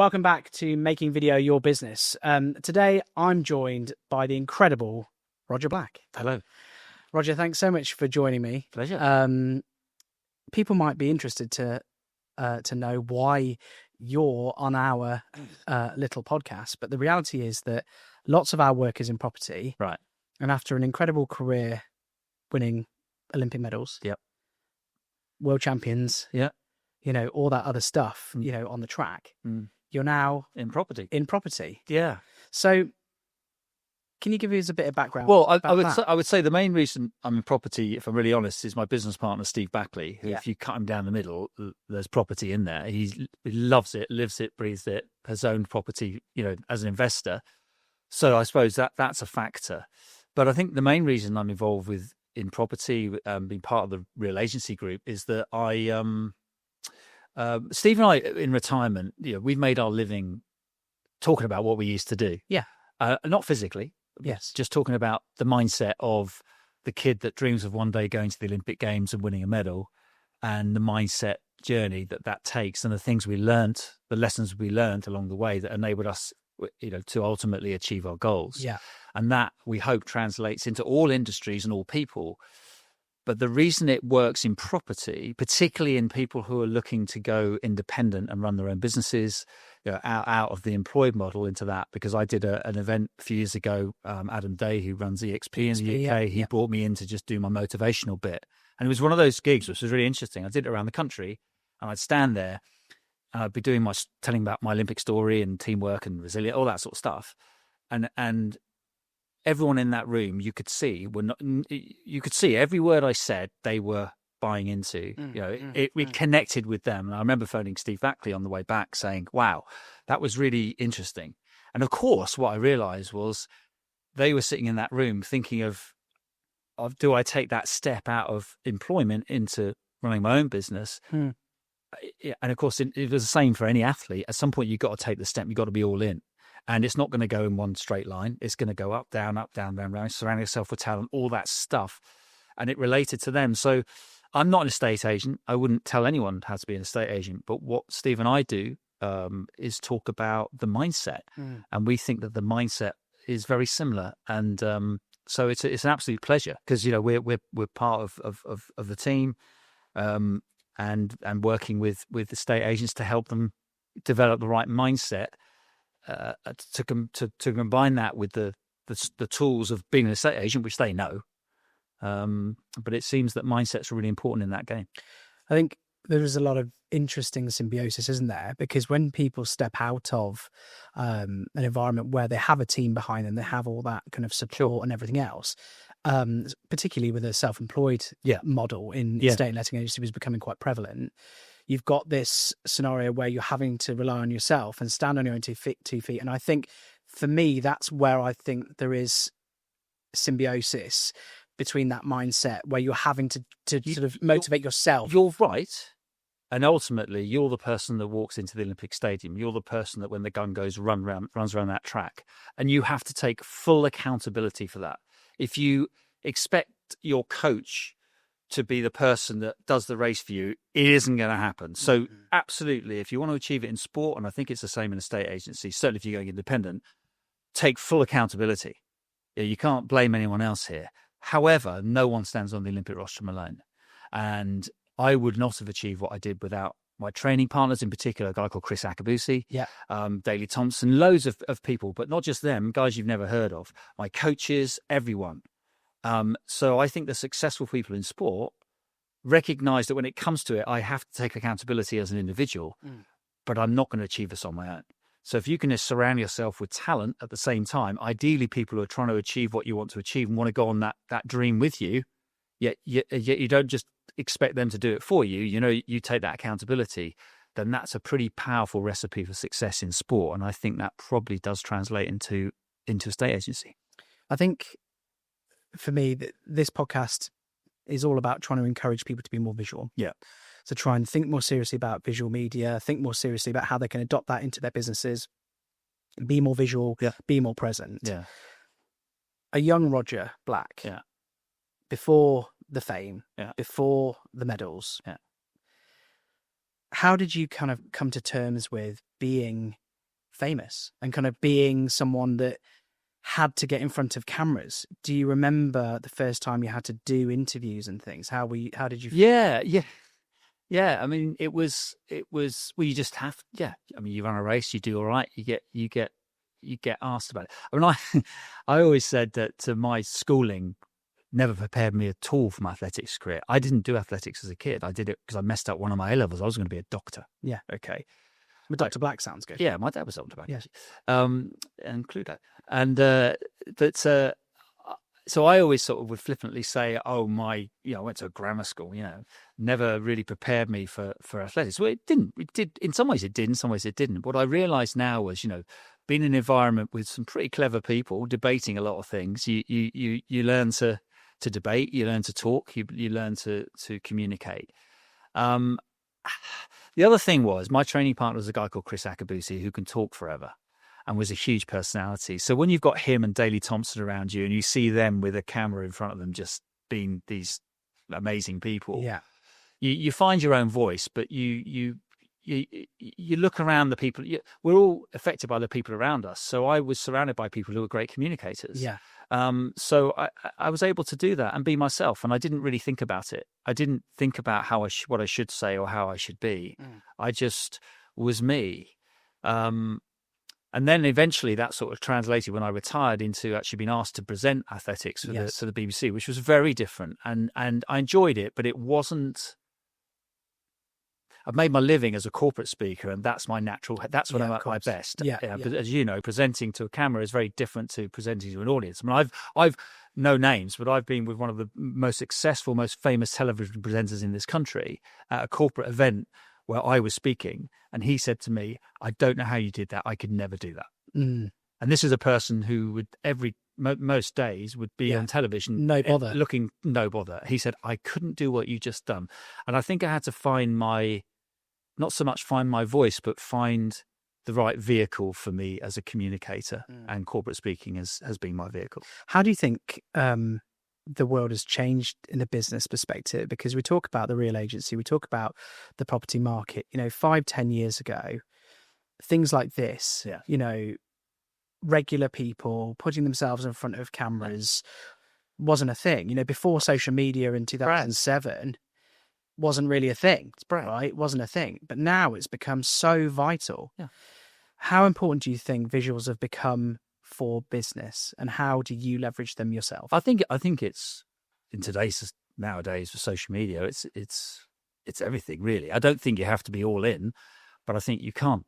welcome back to Making Video Your Business. Today, I'm joined by the incredible Roger Black. Hello. Roger, thanks so much for joining me. Pleasure. People might be interested to know why you're on our little podcast, but the reality is that lots of our work is in property. Right. And after an incredible career winning Olympic medals, Yep. world champions, Yeah. you know, all that other stuff, you know, on the track, you're now In property. in property. Yeah. So can you give us a bit of background? Well, about I would say the main reason I'm in property, if I'm really honest, is my business partner, Steve Backley, who, Yeah. if you cut him down the middle, there's property in there. He loves it, lives it, breathes it, has owned property, you know, as an investor. So I suppose that's a factor. But I think the main reason I'm involved in property, being part of the real agency group, is that Steve and I, in retirement, you know, we've made our living talking about what we used to do. Yeah. Not physically. Yes. Just talking about the mindset of the kid that dreams of one day going to the Olympic Games and winning a medal, and the mindset journey that takes, and the things we learned, the lessons we learned along the way that enabled us, you know, to ultimately achieve our goals. Yeah. And that, we hope, translates into all industries and all people. But the reason it works in property, particularly in people who are looking to go independent and run their own businesses, you know, out of the employed model into that, because I did an event a few years ago, Adam Day, who runs EXP in the UK, he brought me in to just do my motivational bit. And it was one of those gigs which was really interesting. I did it around the country, and I'd stand there and I'd be telling about my Olympic story and teamwork and resilience, all that sort of stuff. And everyone in that room, you could see every word I said, they were buying into. We connected with them. And I remember phoning Steve Backley on the way back saying, wow, that was really interesting. And of course, what I realized was they were sitting in that room thinking of do I take that step out of employment into running my own business? And of course, it was the same for any athlete. At some point, you've got to take the step. You've got to be all in. And it's not going to go in one straight line. It's going to go up, down, round, surround yourself with talent, all that stuff. And it related to them. So I'm not an estate agent. I wouldn't tell anyone how to be an estate agent. But what Steve and I do is talk about the mindset. And we think that the mindset is very similar. And so it's an absolute pleasure because, you know, we're part of the team and working with estate agents to help them develop the right mindset. To combine that with the tools of being an estate agent, which they know, but it seems that mindset's really important in that game. I think there is a lot of interesting symbiosis, isn't there? Because when people step out of an environment where they have a team behind them, they have all that kind of support and everything else, particularly with a self-employed model in estate letting agency was becoming quite prevalent. You've got this scenario where you're having to rely on yourself and stand on your own two feet. And I think for me, that's where I think there is symbiosis between that mindset where you're having to sort of motivate yourself. You're right. And ultimately, you're the person that walks into the Olympic Stadium. You're the person that when the gun goes, runs around that track. And you have to take full accountability for that. If you expect your coach to be the person that does the race for you, it isn't going to happen. So absolutely, if you want to achieve it in sport, and I think it's the same in a estate agency, certainly if you're going independent, take full accountability. You can't blame anyone else here. However, no one stands on the Olympic rostrum alone. And I would not have achieved what I did without my training partners, in particular, a guy called Chris Akabusi, Daley Thompson, loads of people, but not just them, guys you've never heard of, my coaches, everyone. So I think the successful people in sport recognize that when it comes to it, I have to take accountability as an individual, but I'm not going to achieve this on my own. So if you can just surround yourself with talent at the same time, ideally people who are trying to achieve what you want to achieve and want to go on that dream with you, yet you don't just expect them to do it for you, you know, you take that accountability, then that's a pretty powerful recipe for success in sport. And I think that probably does translate into estate agency. I think for me, this podcast is all about trying to encourage people to be more visual. Yeah. So try and think more seriously about visual media, think more seriously about how they can adopt that into their businesses, be more visual, be more present. Yeah. A young Roger Black, before the fame, before the medals, how did you kind of come to terms with being famous and kind of being someone that had to get in front of cameras. Do you remember the first time you had to do interviews and things? How did you feel? Yeah. I mean, it was, well, you just have, I mean, you run a race, you do all right, you get asked about it. I mean, I always said that my schooling never prepared me at all for my athletics career. I didn't do athletics as a kid. I did it because I messed up one of my A-levels. I was going to be a doctor. Yeah. Okay. But Dr. Black sounds good. Yeah, my dad was Dr. Black. Yes. And Cluedo. And so I always sort of would flippantly say, oh, I went to a grammar school, never really prepared me for athletics. Well, it didn't. It did. In some ways it did, in some ways it didn't. What I realized now was, being in an environment with some pretty clever people debating a lot of things, you learn to debate, you learn to talk, you learn to communicate. The other thing was my training partner was a guy called Chris Akabusi who can talk forever and was a huge personality. So when you've got him and Daley Thompson around you and you see them with a camera in front of them just being these amazing people, you find your own voice, but you look around the people. We're all affected by the people around us. So I was surrounded by people who were great communicators. Yeah. So I was able to do that and be myself, and I didn't really think about it. I didn't think about what I should say or how I should be. I just was me. And then eventually that sort of translated when I retired into actually being asked to present athletics for the BBC, which was very different. And I enjoyed it, but it wasn't. I've made my living as a corporate speaker, and that's my natural. That's when I'm at my best. But as you know, presenting to a camera is very different to presenting to an audience. I mean, I've no names, but I've been with one of the most successful, most famous television presenters in this country at a corporate event where I was speaking, and he said to me, "I don't know how you did that. I could never do that." And this is a person who would most days would be on television, no bother, looking no bother. He said, "I couldn't do what you just done," and I think I had to find not so much find my voice, but find the right vehicle for me as a communicator, and corporate speaking has been my vehicle. How do you think the world has changed in a business perspective? Because we talk about the real agency, we talk about the property market, 5-10 years ago, things like this, regular people putting themselves in front of cameras wasn't a thing. Before social media in 2007, wasn't really a thing, right? It wasn't a thing. But now it's become so vital. Yeah. How important do you think visuals have become for business, and how do you leverage them yourself? I think it's nowadays with social media, it's everything really. I don't think you have to be all in, but I think you can't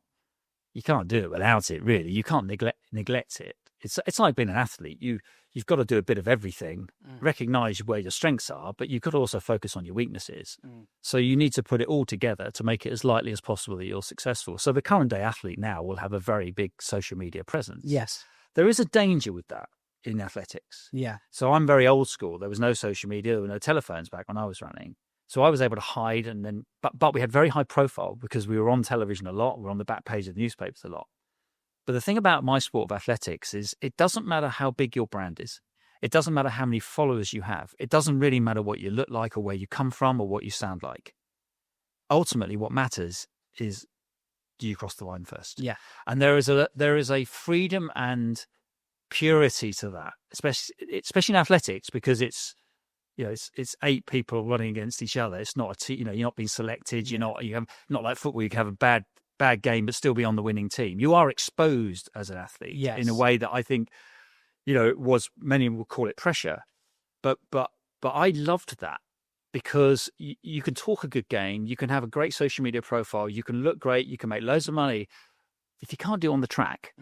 do it without it really. You can't neglect it. It's like being an athlete. You've got to do a bit of everything, recognize where your strengths are, but you've got to also focus on your weaknesses. So you need to put it all together to make it as likely as possible that you're successful. So the current day athlete now will have a very big social media presence. Yes. There is a danger with that in athletics. Yeah. So I'm very old school. There was no social media, there were no telephones back when I was running. So I was able to hide, and then, but we had very high profile because we were on television a lot. We were on the back page of the newspapers a lot. But the thing about my sport of athletics is it doesn't matter how big your brand is. It doesn't matter how many followers you have. It doesn't really matter what you look like or where you come from or what you sound like. Ultimately, what matters is, do you cross the line first? Yeah. And there is a freedom and purity to that, especially in athletics, because it's 8 people running against each other. It's not a team. You're not being selected. Not like football. You can have a bad game, but still be on the winning team. You are exposed as an athlete in a way that I think, many will call it pressure, but I loved that because you can talk a good game, you can have a great social media profile, you can look great, you can make loads of money. If you can't do it on the track,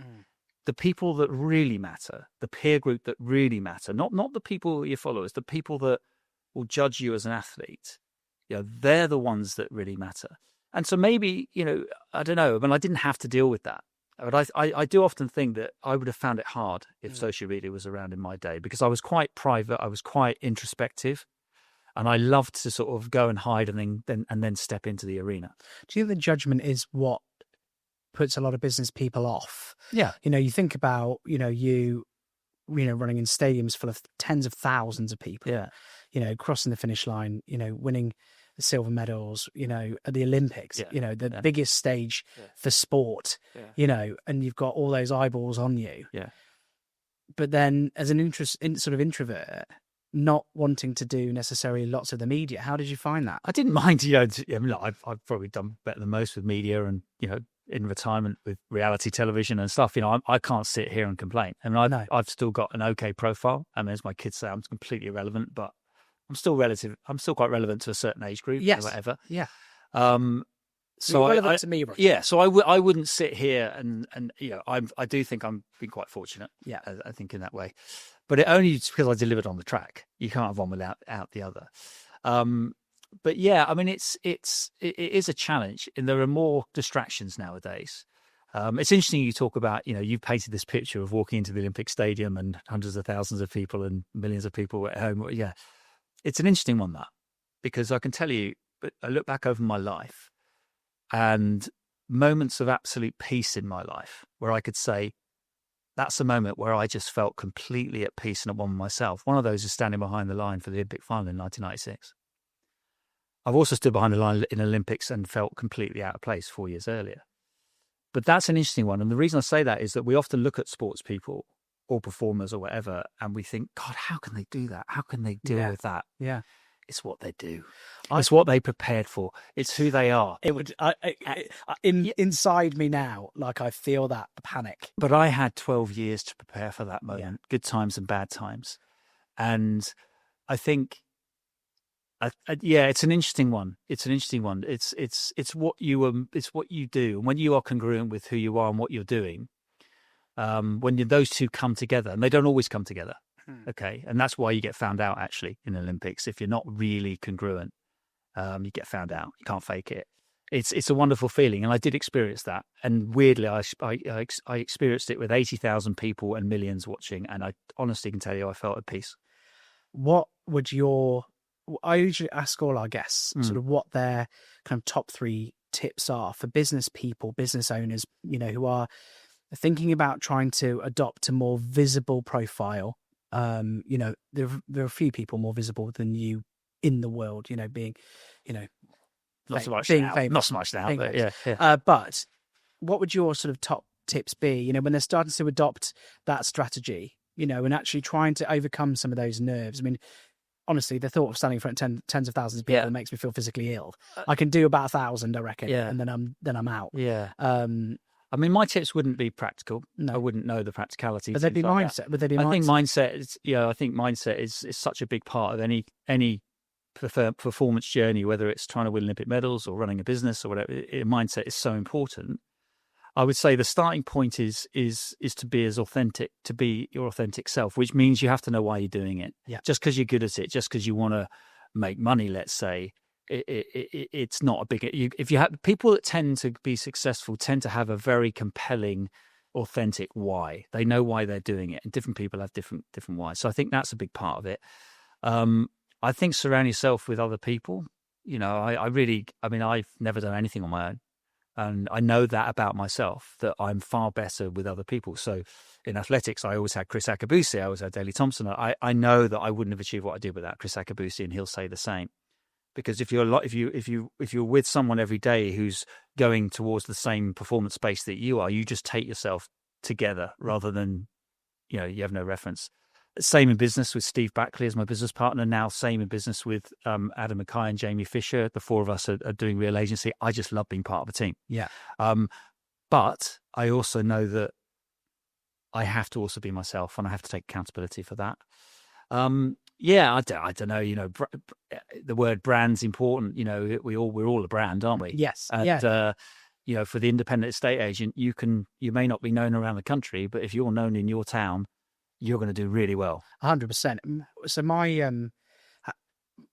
the people that really matter, the peer group that really matter, not the people your followers, the people that will judge you as an athlete, they're the ones that really matter. And so maybe, I don't know, I didn't have to deal with that. But I do often think that I would have found it hard if social media was around in my day, because I was quite private, I was quite introspective, and I loved to sort of go and hide and then step into the arena. Do you think the judgment is what puts a lot of business people off? Yeah. You think about, you running in stadiums full of tens of thousands of people, crossing the finish line, winning the silver medals, at the Olympics, Yeah. the Yeah. biggest stage Yeah. for sport, Yeah. and you've got all those eyeballs on you. Yeah. But then as an sort of introvert, not wanting to do necessarily lots of the media, how did you find that? I didn't mind, I've probably done better than most with media and, in retirement with reality television and stuff. I can't sit here and complain. I mean, I've still got an okay profile. I mean, as my kids say, I'm completely irrelevant, but I'm still quite relevant to a certain age group or whatever. Yeah. So relevant to me, right? Yeah. So I wouldn't sit here and I do think I'm being quite fortunate. Yeah. I think in that way, but it only because I delivered on the track. You can't have one without the other. But yeah, I mean, it is a challenge, and there are more distractions nowadays. It's interesting you talk about, you've painted this picture of walking into the Olympic Stadium and hundreds of thousands of people and millions of people at home. Yeah, it's an interesting one, that, because I can tell you, but I look back over my life and moments of absolute peace in my life where I could say, that's a moment where I just felt completely at peace and at one with myself. One of those is standing behind the line for the Olympic final in 1996. I've also stood behind the line in Olympics and felt completely out of place 4 years earlier. But that's an interesting one. And the reason I say that is that we often look at sports people or performers or whatever, and we think, God, how can they do that? How can they deal with that? Yeah. It's what they do. It's what they prepared for. It's who they are. It would inside me now, like I feel that panic. But I had 12 years to prepare for that moment, good times and bad times. And I think, it's an interesting one. It's what you do. And when you are congruent with who you are and what you're doing, when those two come together, and they don't always come together. Okay. And that's why you get found out actually in the Olympics. If you're not really congruent, you get found out. You can't fake it. It's a wonderful feeling. And I did experience that. And weirdly, I experienced it with 80,000 people and millions watching. And I honestly can tell you, I felt at peace. What would I usually ask all our guests sort of what their kind of top 3 tips are for business people, business owners, who are thinking about trying to adopt a more visible profile. There are a few people more visible than you in the world, being, not so much being now. famous. Not so much now, but yeah. But what would your sort of top tips be, when they're starting to adopt that strategy, and actually trying to overcome some of those nerves? I mean, honestly, the thought of standing in front of tens of thousands of people makes me feel physically ill. I can do about 1,000, I reckon, and then I'm out. Yeah. I mean, my tips wouldn't be practical. No. I wouldn't know the practicality. But they'd be mindset. Would they be mindset? I think mindset is such a big part of any performance journey, whether it's trying to win Olympic medals or running a business or whatever. Mindset is so important. I would say the starting point is to be to be your authentic self, which means you have to know why you're doing it. Yeah. Just because you're good at it, just because you want to make money, let's say, it's not a big. If you have people that tend to be successful, tend to have a very compelling, authentic why. They know why they're doing it, and different people have different whys. So I think that's a big part of it. I think surround yourself with other people. I've never done anything on my own. And I know that about myself, that I'm far better with other people. So in athletics, I always had Chris Akabusi, I always had Daley Thompson. I know that I wouldn't have achieved what I did without Chris Akabusi, and he'll say the same. Because if you're with someone every day who's going towards the same performance space that you are, you just take yourself together rather than, you have no reference. Same in business with Steve Backley as my business partner. Now, same in business with Adam Mackay and Jamie Fisher. The 4 of us are doing Real Agency. I just love being part of a team. Yeah. But I also know that I have to also be myself, and I have to take accountability for that. I don't know. The word brand's important. We're all a brand, aren't we? Yes. And, for the independent estate agent, you may not be known around the country, but if you're known in your town, you're going to do really well. 100%. So my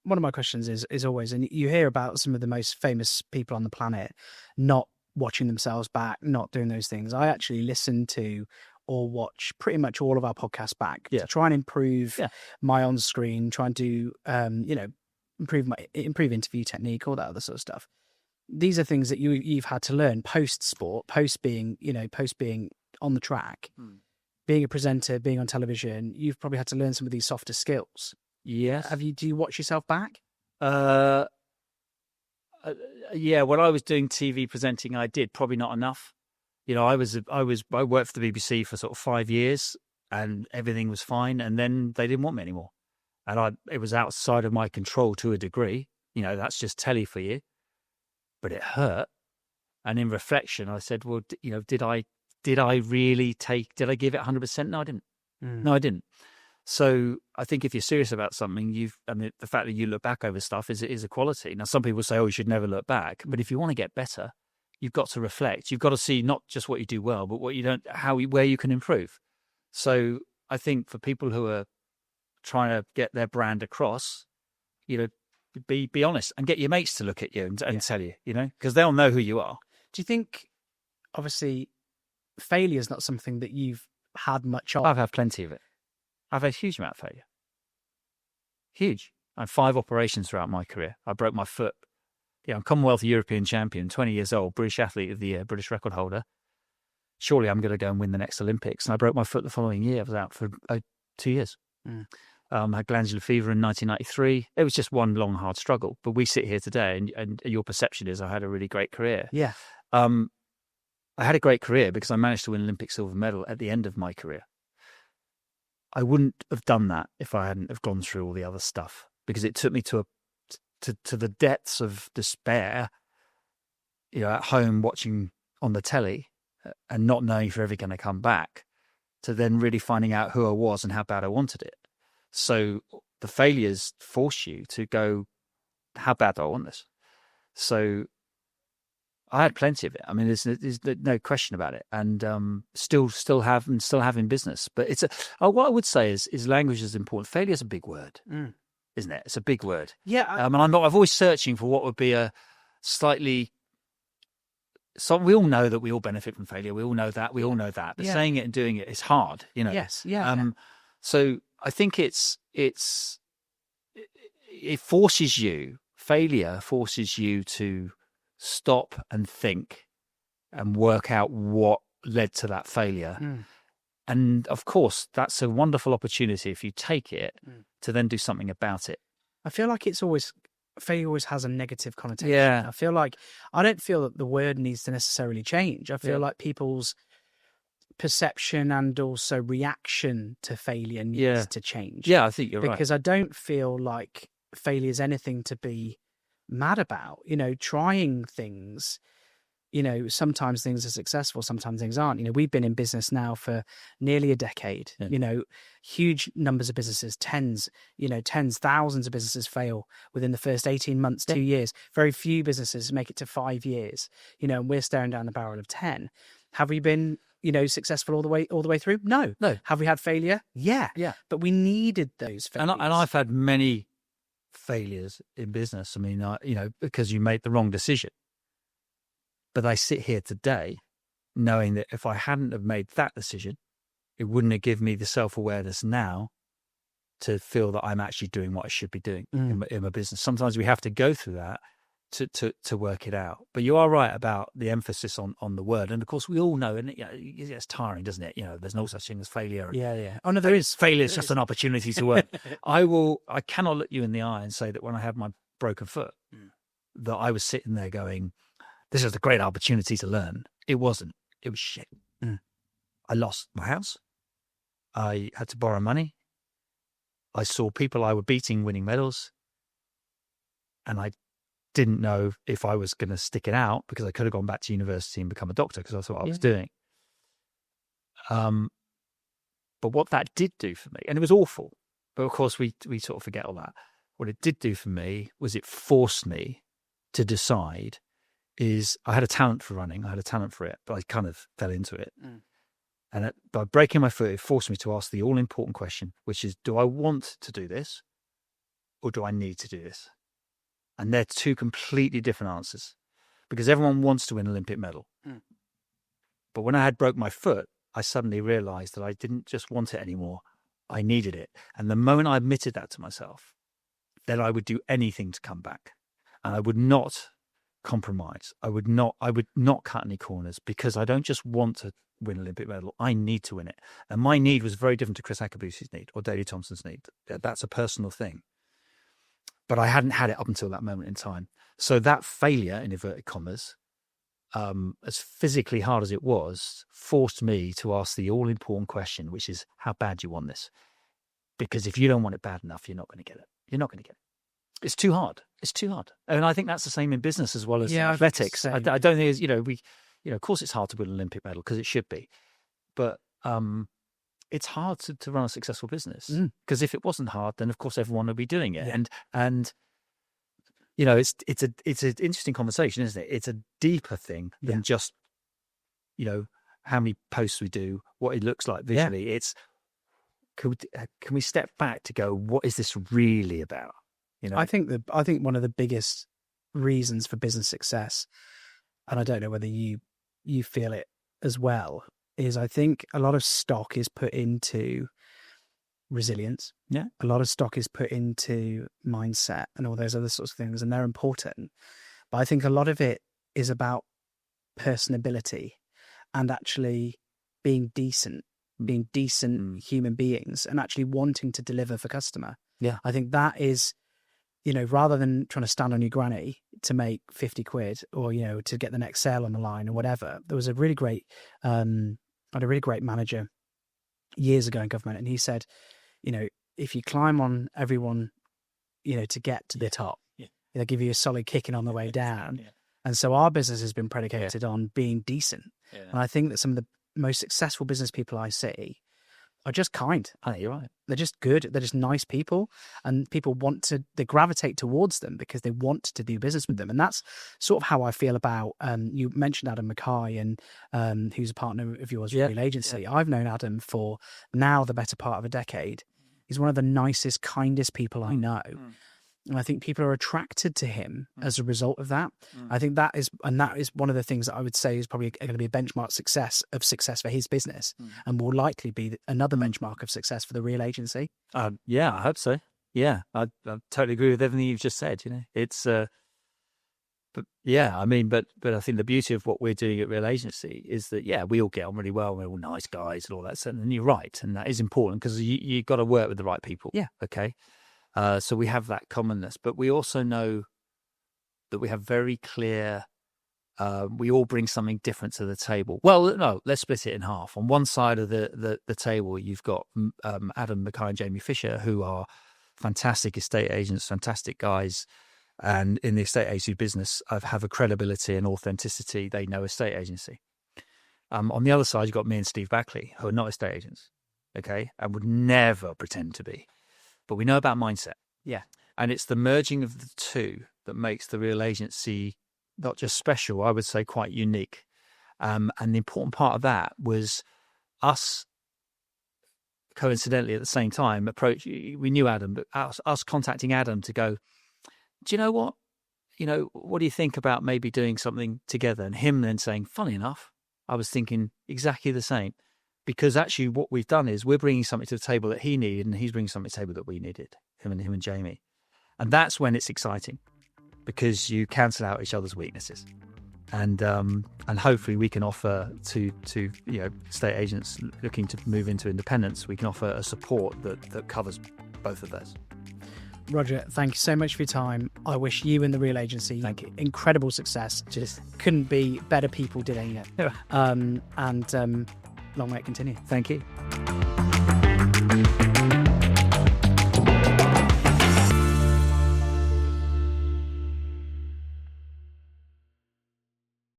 one of my questions is always, and you hear about some of the most famous people on the planet not watching themselves back, not doing those things. I actually listen to or watch pretty much all of our podcasts back to try and improve my on screen, try and do improve interview technique, all that other sort of stuff. These are things that you've had to learn post sport, post being on the track. Being a presenter, being on television, you've probably had to learn some of these softer skills. Yes. Do you watch yourself back? Yeah, when I was doing TV presenting, I did probably not enough. You know, I worked for the BBC for sort of 5 years, and everything was fine. And then they didn't want me anymore, and it was outside of my control to a degree. You know, that's just telly for you, but it hurt. And in reflection, I said, well, you know, did I really did I give it 100%? No, I didn't. No, I didn't. So I think if you're serious about something, the fact that you look back over stuff is a quality. Now, some people say, oh, you should never look back. But if you want to get better, you've got to reflect. You've got to see not just what you do well, but what you don't, where you can improve. So I think for people who are trying to get their brand across, you know, be honest and get your mates to look at you and tell you, you know, because they'll know who you are. Do you think, obviously, failure is not something that you've had much of? I've had plenty of it. I've had a huge amount of failure. Huge. I had 5 operations throughout my career. I broke my foot. Yeah, I'm Commonwealth European champion, 20 years old, British athlete of the year, British record holder. Surely I'm going to go and win the next Olympics. And I broke my foot the following year. I was out for 2 years. I had glandular fever in 1993. It was just one long, hard struggle. But we sit here today, and your perception is I had a really great career. Yeah. I had a great career because I managed to win an Olympic silver medal at the end of my career. I wouldn't have done that if I hadn't have gone through all the other stuff, because it took me to the depths of despair, you know, at home watching on the telly and not knowing if you're ever going to come back, to then really finding out who I was and how bad I wanted it. So the failures force you to go, how bad do I want this? So I had plenty of it. I mean, there's no question about it, and still have in business. But what I would say is language is important. Failure is a big word, isn't it? It's a big word. Yeah. And I'm always searching for what would be a slightly. So we all know that we all benefit from failure. We all know that. But saying it and doing it is hard, you know. Yes. Yeah. So I think it forces you. Failure forces you to stop and think and work out what led to that failure. And of course, that's a wonderful opportunity if you take it to then do something about it. I feel like failure always has a negative connotation. Yeah. I don't feel that the word needs to necessarily change. I feel like people's perception and also reaction to failure needs to change. Yeah, I think you're right. Because I don't feel like failure is anything to be mad about. You know, trying things, you know, sometimes things are successful, sometimes things aren't. You know, we've been in business now for nearly a decade. You know, huge numbers of businesses, thousands of businesses fail within the first 18 months, 2 years. Very few businesses make it to 5 years, you know, and we're staring down the barrel of 10. Have we been, you know, successful all the way through? No. Have we had failure? Yeah. But we needed those failures. And I've had many failures in business. I mean, you know, because you made the wrong decision. But I sit here today knowing that if I hadn't have made that decision, it wouldn't have given me the self-awareness now to feel that I'm actually doing what I should be doing in my business. Sometimes we have to go through that to work it out. But you are right about the emphasis on the word. And of course, we all know, and you know, it's tiring, doesn't it? You know, there's no such thing as failure. Yeah. Oh, no, there is. Failure is just an opportunity to work. I cannot look you in the eye and say that when I had my broken foot, that I was sitting there going, this is a great opportunity to learn. It wasn't. It was shit. I lost my house. I had to borrow money. I saw people I were beating winning medals. And I didn't know if I was going to stick it out, because I could have gone back to university and become a doctor, because that's what I was doing. But what that did do for me, and it was awful, but of course we sort of forget all that. What it did do for me was it forced me to decide is I had a talent for running. I had a talent for it, but I kind of fell into it. And by breaking my foot, it forced me to ask the all-important question, which is, do I want to do this or do I need to do this? And they're two completely different answers, because everyone wants to win an Olympic medal. But when I had broke my foot, I suddenly realized that I didn't just want it anymore. I needed it. And the moment I admitted that to myself, then I would do anything to come back. And I would not compromise. I would not cut any corners, because I don't just want to win an Olympic medal. I need to win it. And my need was very different to Chris Akabusi's need or Daley Thompson's need. That's a personal thing. but I hadn't had it up until that moment in time. So that failure, in inverted commas, as physically hard as it was, forced me to ask the all-important question, which is, how bad do you want this? Because if you don't want it bad enough, you're not going to get it. You're not going to get it. It's too hard. It's too hard. And I think that's the same in business as well as athletics. I don't think it's, of course it's hard to win an Olympic medal because it should be. But it's hard to run a successful business because if it wasn't hard, then of course everyone would be doing it. Yeah. And it's an interesting conversation, isn't it? It's a deeper thing than just, how many posts we do, what it looks like visually. Yeah. It's can we step back to go, what is this really about? I think one of the biggest reasons for business success, and I don't know whether you feel it as well, is I think a lot of stock is put into resilience. Yeah. A lot of stock is put into mindset and all those other sorts of things, and they're important. But I think a lot of it is about personability and actually being decent human beings and actually wanting to deliver for customer. Yeah. I think that is, rather than trying to stand on your granny to make 50 quid or, to get the next sale on the line or whatever. There was a really great, I had a really great manager years ago in government, and he said, if you climb on everyone, to get to the top, they'll give you a solid kicking on the way down. Yeah. And so our business has been predicated on being decent. Yeah. And I think that some of the most successful business people I see are just kind. I think you're right. They're just good. They're just nice people, and people they gravitate towards them because they want to do business with them. And that's sort of how I feel about, you mentioned Adam Mackay, and who's a partner of yours, Real Agency. Yeah. I've known Adam for now the better part of a decade. He's one of the nicest, kindest people I know. And I think people are attracted to him as a result of that. I think that is one of the things that I would say is probably going to be a benchmark success for his business, and will likely be another benchmark of success for the Real Agency. Yeah, I hope so. Yeah, I totally agree with everything you've just said. It's, but I think the beauty of what we're doing at Real Agency is that, we all get on really well. We're all nice guys and all that stuff. And you're right. And that is important because you got to work with the right people. Yeah. Okay. So we have that commonness, but we also know that we have very clear, we all bring something different to the table. Well, no, let's split it in half. On one side of the table, you've got Adam Mackay and Jamie Fisher, who are fantastic estate agents, fantastic guys. And in the estate agency business, have a credibility and authenticity. They know estate agency. On the other side, you've got me and Steve Backley, who are not estate agents, okay, and would never pretend to be. But we know about mindset. Yeah. And it's the merging of the two that makes the Real Agency not just special, I would say quite unique. And the important part of that was us, coincidentally at the same time, we knew Adam, but us contacting Adam to go, do you know what? What do you think about maybe doing something together? And him then saying, funny enough, I was thinking exactly the same. Because actually what we've done is we're bringing something to the table that he needed, and he's bringing something to the table that we needed, him and Jamie. And that's when it's exciting, because you cancel out each other's weaknesses. And hopefully we can offer to estate agents looking to move into independence, we can offer a support that covers both of those. Roger, thank you so much for your time. I wish you and the Real Agency incredible success. Just couldn't be better people doing it. Long may it continue. Thank you.